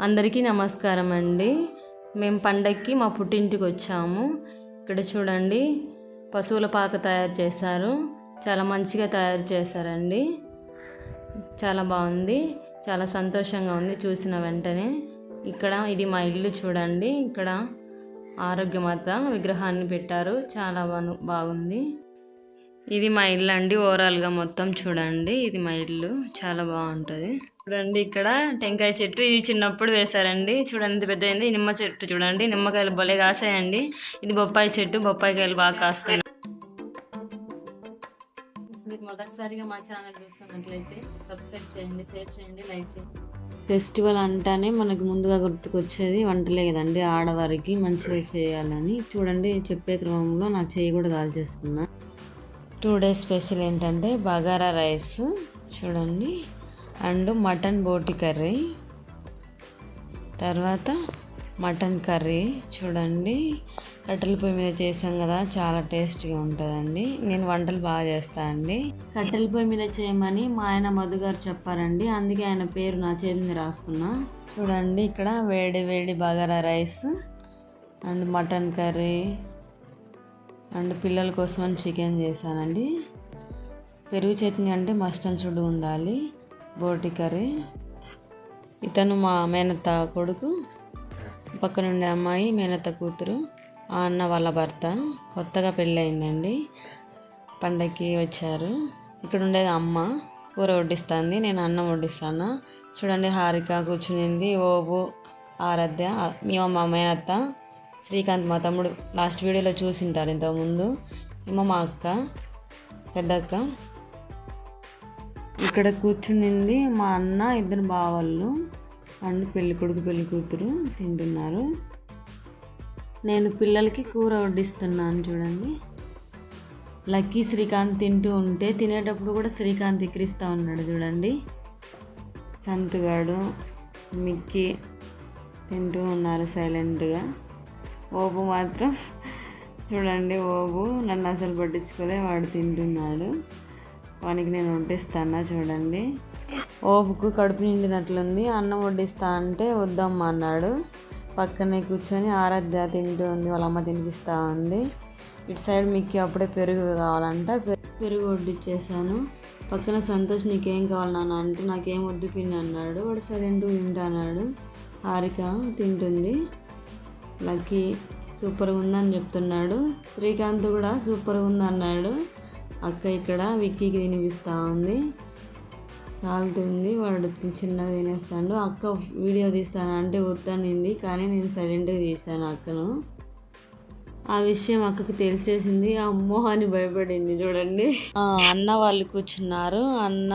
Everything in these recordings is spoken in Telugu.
అందరికీ నమస్కారం అండి. మేము పండక్కి మా పుట్టింటికి వచ్చాము. ఇక్కడ చూడండి, పశువుల పాక తయారు చేశారు. చాలా మంచిగా తయారు చేశారండి. చాలా బాగుంది, చాలా సంతోషంగా ఉంది చూసిన వెంటనే. ఇక్కడ ఇది మా ఇల్లు చూడండి. ఇక్కడ ఆరోగ్యమాత విగ్రహాన్ని పెట్టారు, చాలా బాగుంది. ఇది మా ఇల్లు అండి. ఓవరాల్గా మొత్తం చూడండి, ఇది మా ఇల్లు చాలా బాగుంటుంది. చూడండి, ఇక్కడ టెంకాయ చెట్టు, ఇది చిన్నప్పుడు వేశారండి. చూడండి ఎంత పెద్ద అయింది. నిమ్మ చెట్టు చూడండి, నిమ్మకాయలు భలే కాసాయండి. ఇది బొప్పాయి చెట్టు, బొప్పాయికాయలు బాగా కాస్తాయి. మీరు మొదటిసారిగా మా ఛానల్ చూస్తున్నట్లయితే సబ్స్క్రైబ్ చేయండి, షేర్ చేయండి, లైక్ చేయండి. ఫెస్టివల్ అంటానే మనకు ముందుగా గుర్తుకొచ్చేది వంటలే కదండి. ఆడవారికి మంచిగా చేయాలని చూడండి, చెప్పే క్రమంలో నా చేయి కూడా కాల్ చేసుకున్నా. 2 days స్పెషల్ ఏంటంటే బగారా రైస్ చూడండి, అండ్ మటన్ బోటి కర్రీ, తర్వాత మటన్ కర్రీ చూడండి. కట్టెల పొయ్యి మీద చేసాం కదా, చాలా టేస్ట్గా ఉంటుందండి. నేను వంటలు బాగా చేస్తానండి. కట్టెల పొయ్యి మీద చేయమని మా ఆయన మధు గారు చెప్పారండి, అందుకే ఆయన పేరు నా చేతి మీద రాసుకున్నా. చూడండి, ఇక్కడ వేడి వేడి bagara rice and mutton curry and పిల్లల కోసమని చికెన్ చేశానండి. పెరుగు చట్నీ అంటే మస్ట్ అండ్ షుడ్ ఉండాలి. బోటి కర్రీ, ఇతను మా మేనత్త కొడుకు, పక్కనుండే అమ్మాయి మేనత్త కూతురు, ఆ అన్న వాళ్ళ భర్త, కొత్తగా పెళ్ళయిందండి, పండగకి వచ్చారు. ఇక్కడ ఉండేది అమ్మ, కూర వడ్డిస్తుంది, నేను అన్నం వడ్డిస్తాను. చూడండి, హారిక కూర్చునింది, ఓబు, ఆరాధ్య, మేము మా మేనత్త, శ్రీకాంత్ మా తమ్ముడు, లాస్ట్ వీడియోలో చూసింటారు ఇంతకుముందు, ఏమో మా అక్క, పెద్దక్క. ఇక్కడ కూర్చునింది మా అన్న, ఇద్దరు బావాళ్ళు అండ్ పెళ్ళి కొడుకు పెళ్ళి కూతురు తింటున్నారు. నేను పిల్లలకి కూర వడ్డిస్తున్నాను చూడండి. లక్కీ శ్రీకాంత్ తింటూ ఉంటే తినేటప్పుడు కూడా శ్రీకాంత్ ఎక్కిరిస్తూ ఉన్నాడు చూడండి. సంతుగాడు, మిక్కీ తింటూ ఉన్నారు సైలెంట్గా. ఓబు మాత్రం చూడండి, ఓబు నన్ను అసలు పట్టించుకోలే, వాడు తింటున్నాడు. వానికి నేను వడ్డిస్తాను చూడండి. ఓబుకు కడుపు నిండినట్లుంది, అన్నం వడ్డిస్తా అంటే వద్దమ్మా అన్నాడు. పక్కనే కూర్చొని ఆరాధ్య తింటూ ఉంది, వాళ్ళ అమ్మ తినిపిస్తూ ఉంది. ఇటు సైడ్ మిక్కి అప్పుడే పెరుగు కావాలంట, పెరుగు వడ్డిచ్చేసాను. పక్కన సంతోష్ నీకేం కావాలి నాన్న అంటే నాకేం వద్దు పిన్ని అన్నాడు. వాడు సైలెంట్గా తింటున్నాడు. హారిక తింటుంది. లక్కీ సూపర్గా ఉందని చెప్తున్నాడు. శ్రీకాంత్ కూడా సూపర్గా ఉందన్నాడు. అక్క ఇక్కడ విక్కీకి తినిపిస్తూ ఉంది, కాలుతుంది, వాడు చిన్నగా తినేస్తాడు. అక్క వీడియో తీస్తాను అంటే వద్దనింది, కానీ నేను సైలెంట్గా తీశాను అక్కను. ఆ విషయం అక్కకు తెలిసేసింది, అమ్మో అని భయపడింది చూడండి. అన్న వాళ్ళు కూర్చున్నారు, అన్న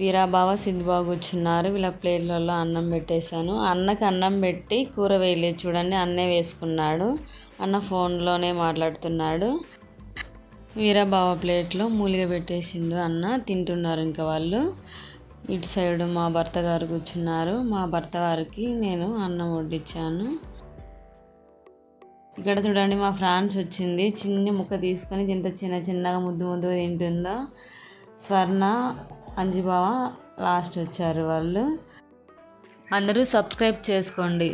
వీరాబావ సింధుబావ కూర్చున్నారు. వీళ్ళ ప్లేట్లలో అన్నం పెట్టేశాను. అన్నకి అన్నం పెట్టి కూర వేయలేదు చూడండి, అన్నే వేసుకున్నాడు. అన్న ఫోన్లోనే మాట్లాడుతున్నాడు. వీరాబావ ప్లేట్లో మూలిగా పెట్టేసిండు అన్న, తింటున్నారు ఇంకా వాళ్ళు. ఇటు సైడు మా భర్త గారు కూర్చున్నారు. మా భర్త గారికి నేను అన్నం వడ్డించాను. ఇక్కడ చూడండి, మా ఫ్రాన్స్ వచ్చింది, చిన్న ముక్క తీసుకొని ఇంత చిన్నగా ముద్దు ముద్దుగా తింటుందో. స్వర్ణ, అంజుబావ లాస్ట్ వచ్చారు వాళ్ళు. అందరూ సబ్స్క్రైబ్ చేసుకోండి.